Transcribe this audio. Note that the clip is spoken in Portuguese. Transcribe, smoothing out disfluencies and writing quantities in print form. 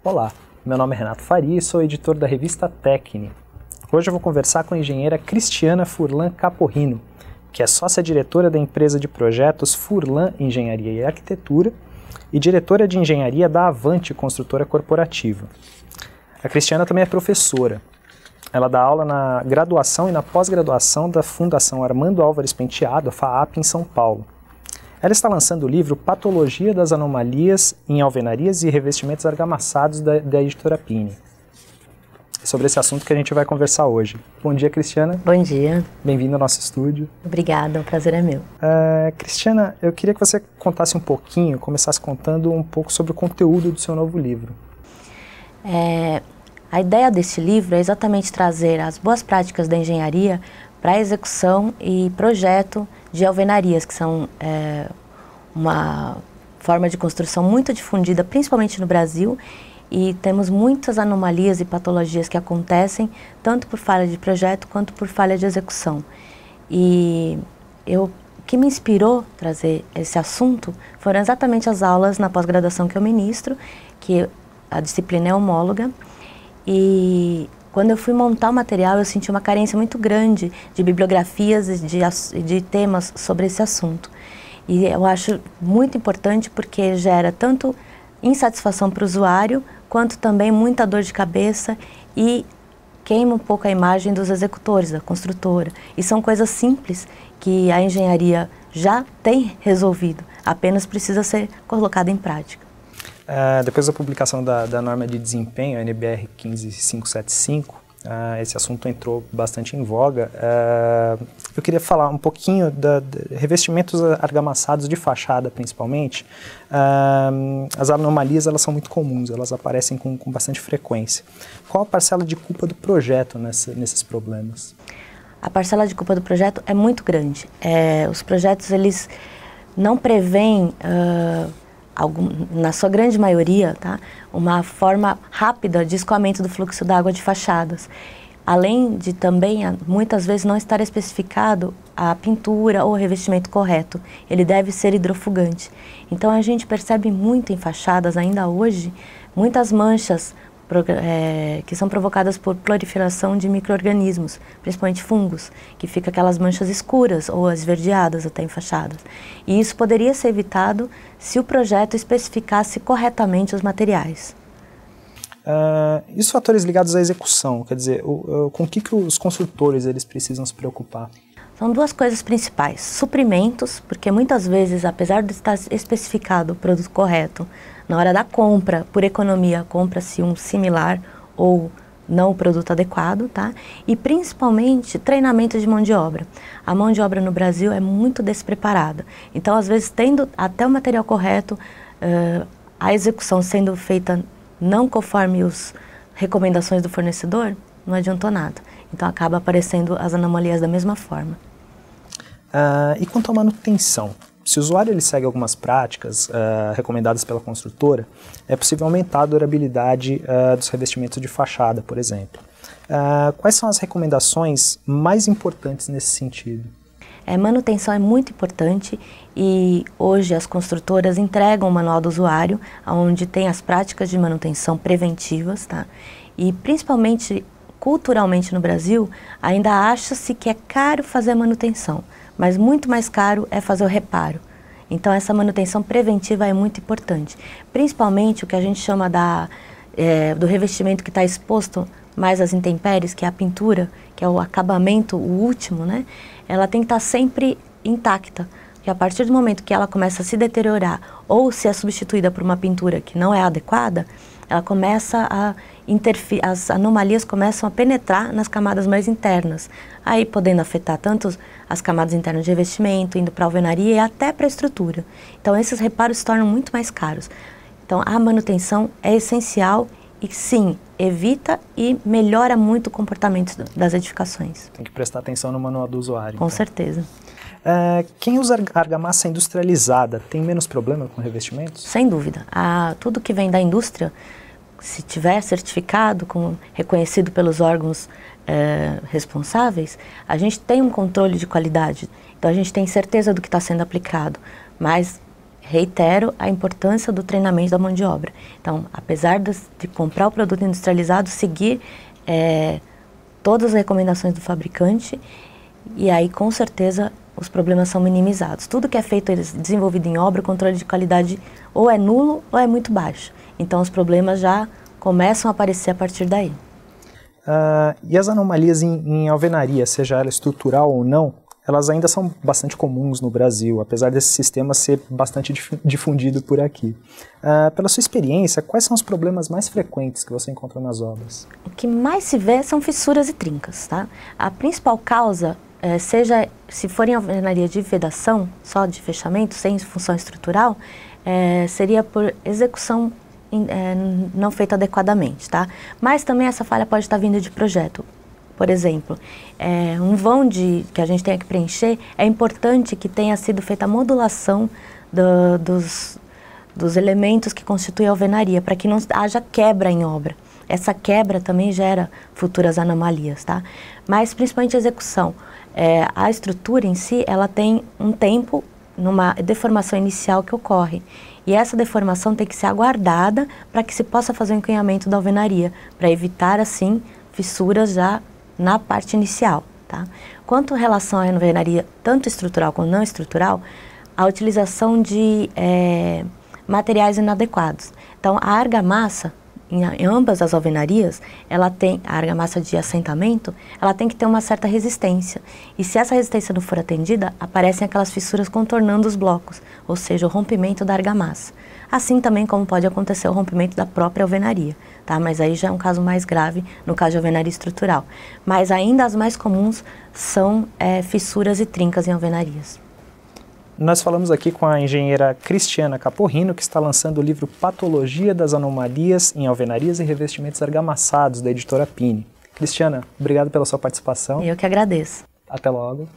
Olá, meu nome é Renato Faria e sou editor da revista Tecne. Hoje eu vou conversar com a engenheira Cristiana Furlan Caporrino, que é sócia-diretora da empresa de projetos Furlan Engenharia e Arquitetura e diretora de engenharia da Avante Construtora Corporativa. A Cristiana também é professora. Ela dá aula na graduação e na pós-graduação da Fundação Armando Álvares Penteado, a FAAP, em São Paulo. Ela está lançando o livro Patologia das Anomalias em Alvenarias e Revestimentos Argamassados da editora Pini. É sobre esse assunto que a gente vai conversar hoje. Bom dia, Cristiana. Bom dia. Bem-vinda ao nosso estúdio. Obrigada, o prazer é meu. Cristiana, eu queria que você contasse um pouquinho, começasse contando um pouco sobre o conteúdo do seu novo livro. A ideia desse livro é exatamente trazer as boas práticas da engenharia para a execução e projeto de alvenarias, que são uma forma de construção muito difundida, principalmente no Brasil, e temos muitas anomalias e patologias que acontecem, tanto por falha de projeto quanto por falha de execução. E o que me inspirou a trazer esse assunto foram exatamente as aulas na pós-graduação que eu ministro, que a disciplina é homóloga, e quando eu fui montar o material, eu senti uma carência muito grande de bibliografias e de temas sobre esse assunto. E eu acho muito importante porque gera tanto insatisfação para o usuário, quanto também muita dor de cabeça e queima um pouco a imagem dos executores, da construtora. E são coisas simples que a engenharia já tem resolvido, apenas precisa ser colocada em prática. Depois da publicação da norma de desempenho, a NBR 15575, esse assunto entrou bastante em voga. Eu queria falar um pouquinho de revestimentos argamassados de fachada, principalmente. As anomalias, elas são muito comuns, elas aparecem com bastante frequência. Qual a parcela de culpa do projeto nesses problemas? A parcela de culpa do projeto é muito grande. Os projetos, eles não prevêem, na sua grande maioria, tá, uma forma rápida de escoamento do fluxo d'água de fachadas. Além de também, muitas vezes, não estar especificado a pintura ou o revestimento correto. Ele deve ser hidrofugante. Então, a gente percebe muito em fachadas, ainda hoje, muitas manchas que são provocadas por proliferação de micro-organismos, principalmente fungos, que fica aquelas manchas escuras ou esverdeadas até em fachadas. E isso poderia ser evitado se o projeto especificasse corretamente os materiais. E os fatores ligados à execução? Quer dizer, com o que os construtores eles precisam se preocupar? São duas coisas principais. Suprimentos, porque muitas vezes, apesar de estar especificado o produto correto, na hora da compra, por economia, compra-se um similar ou não o produto adequado, tá? E principalmente treinamento de mão de obra. A mão de obra no Brasil é muito despreparada. Então, às vezes, tendo até o material correto, a execução sendo feita não conforme as recomendações do fornecedor, não adiantou nada. Então, acaba aparecendo as anomalias da mesma forma. E quanto à manutenção? Se o usuário ele segue algumas práticas recomendadas pela construtora, é possível aumentar a durabilidade dos revestimentos de fachada, por exemplo. Quais são as recomendações mais importantes nesse sentido? Manutenção é muito importante e hoje as construtoras entregam o manual do usuário, onde tem as práticas de manutenção preventivas, tá? E principalmente culturalmente no Brasil, ainda acha-se que é caro fazer a manutenção, mas muito mais caro é fazer o reparo. Então essa manutenção preventiva é muito importante, principalmente o que a gente chama do revestimento que está exposto mais às intempéries, que é a pintura, que é o acabamento, o último, né? Ela tem que estar sempre intacta, porque a partir do momento que ela começa a se deteriorar ou se é substituída por uma pintura que não é adequada, ela começa a interferir, as anomalias começam a penetrar nas camadas mais internas, aí podendo afetar tanto as camadas internas de revestimento, indo para a alvenaria e até para a estrutura. Então esses reparos se tornam muito mais caros. Então a manutenção é essencial e sim, evita e melhora muito o comportamento das edificações. Tem que prestar atenção no manual do usuário. Com certeza. Quem usa argamassa industrializada tem menos problema com revestimentos? Sem dúvida. Tudo que vem da indústria, se tiver certificado, reconhecido pelos órgãos responsáveis, a gente tem um controle de qualidade. Então a gente tem certeza do que está sendo aplicado. Mas reitero a importância do treinamento da mão de obra. Então, apesar de comprar o produto industrializado, seguir todas as recomendações do fabricante, e aí com certeza os problemas são minimizados. Tudo que é feito, desenvolvido em obra, o controle de qualidade ou é nulo ou é muito baixo. Então os problemas já começam a aparecer a partir daí. E as anomalias em alvenaria, seja ela estrutural ou não, elas ainda são bastante comuns no Brasil, apesar desse sistema ser bastante difundido por aqui. Pela sua experiência, quais são os problemas mais frequentes que você encontra nas obras? O que mais se vê são fissuras e trincas, tá? A principal causa, seja se for em alvenaria de vedação, só de fechamento, sem função estrutural, seria por execução não feita adequadamente, tá? Mas também essa falha pode estar vindo de projeto. Por exemplo, um vão que a gente tenha que preencher, é importante que tenha sido feita a modulação dos elementos que constituem a alvenaria, para que não haja quebra em obra. Essa quebra também gera futuras anomalias, tá? Mas principalmente a execução. A estrutura em si, ela tem um tempo, numa deformação inicial que ocorre. E essa deformação tem que ser aguardada para que se possa fazer o encunhamento da alvenaria, para evitar, assim, fissuras já na parte inicial, tá? Quanto à relação à alvenaria, tanto estrutural como não estrutural, a utilização de materiais inadequados. Então, a argamassa, em ambas as alvenarias, ela tem, a argamassa de assentamento, ela tem que ter uma certa resistência. E se essa resistência não for atendida, aparecem aquelas fissuras contornando os blocos, ou seja, o rompimento da argamassa. Assim também como pode acontecer o rompimento da própria alvenaria, tá? Mas aí já é um caso mais grave, no caso de alvenaria estrutural. Mas ainda as mais comuns são fissuras e trincas em alvenarias. Nós falamos aqui com a engenheira Cristiana Caporrino, que está lançando o livro Patologia das Anomalias em Alvenarias e Revestimentos Argamassados, da editora Pini. Cristiana, obrigado pela sua participação. Eu que agradeço. Até logo.